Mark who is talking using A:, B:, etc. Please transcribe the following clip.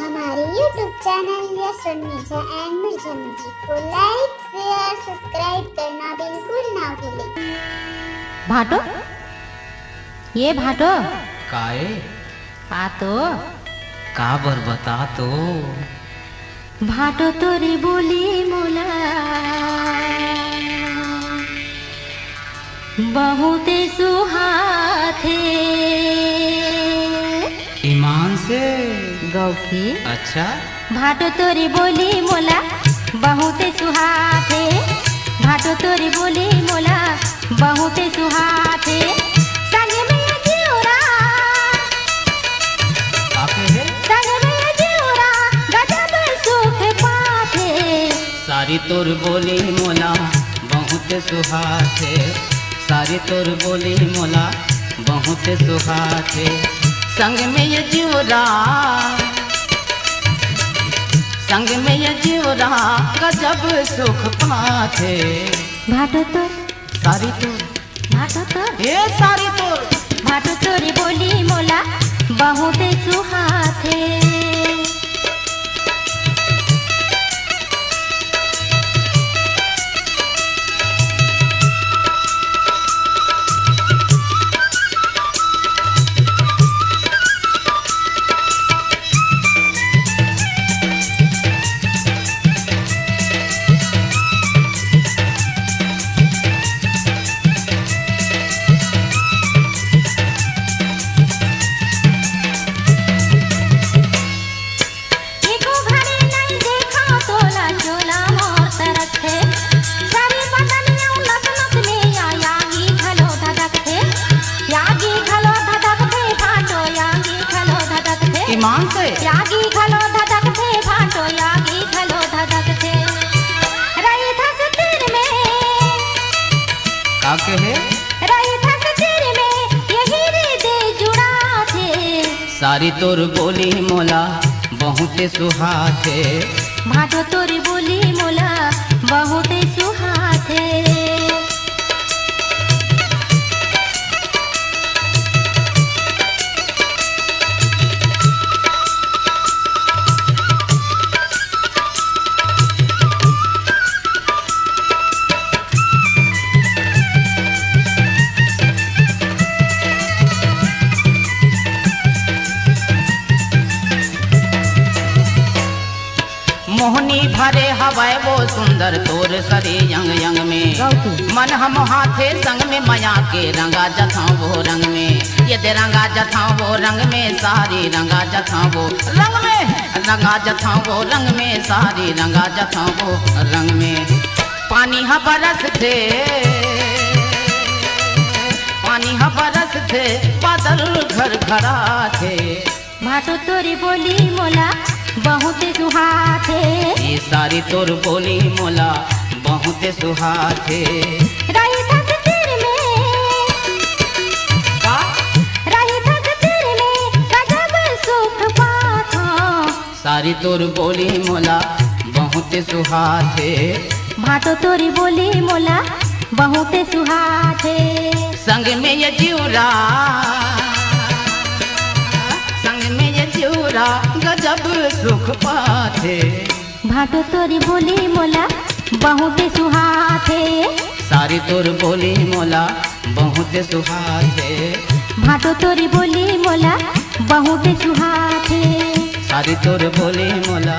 A: हमारे YouTube channel yes Mirza and Mirza music को like share subscribe करना बिल्कुल ना भूलें।
B: भाटो ये भाटो
C: काए
B: आ तो
C: का बर बता तो
B: भाटो तोरी बोली मोला बहुते सुहाथे
C: ईमान से
B: गौखी
C: अच्छा
B: भाटो तोरी बोली मोला बहुते सुहाथे भाटो तोरी बोली मोला बहुते सुहाथे संग में जिउरा
C: काके है
B: संग में जिउरा गजब सुख पाथे
C: सारी तोर बोली मोला बहुत सुहाथे सारी तोर बोली मोला बहुत सुहाथे संग में ये जिउरा संग में ये जिउरा गजब सुख पाथे
B: भाटो तो
C: सारी तोर
B: भाटो तो
C: ए सारी तोर
B: भाटो तोरी बोली मोला बहुते सुहाथे
C: ईमान से
B: यागी खलो धधक थे भाटो यागी खलो धधक थे रही थस तीर में
C: काके है
B: रही थस तीर में यही दे जुड़ा थे
C: सारी तोर बोली मोला बहुत सुहाथे
B: भाटो तोरी बोली मोला बहुते सुहाथे
C: मोहनी भरे हवाए वो सुंदर तोर सरे यंग यंग में मन हम हाथे संग में माया के रंगा जथा वो रंग में ये दे रंगा जथा वो रंग में सारी रंगा जथा वो रंग में रंगा जथा वो रंग में सारी रंगा जथा वो रंग में पानी हा बरस थे पानी हा बरस थे बादल घर घरा थे
B: भाटो तोरी बोली मोला बहुत सुहाथे
C: ये सारी तोर बोली मोला बहुत सुहाथे
B: रही थस तीर में
C: का
B: रही थस तीर में गजब सुख पाथा
C: सारी तोर बोली मोला बहुत सुहाथे
B: भाटो तोरी बोली मोला बहुते सुहाथे
C: संग में ये जिउरा संग में ये जिउरा गजब सुख पाथे
B: भाटो तोरी बोली मोला बहुते सुहाथे
C: सारी तोर बोली मोला बहुत सुहाथे
B: भाटो तोरी बोली मोला बहुते सुहाथे
C: सारी तोर बोली मोला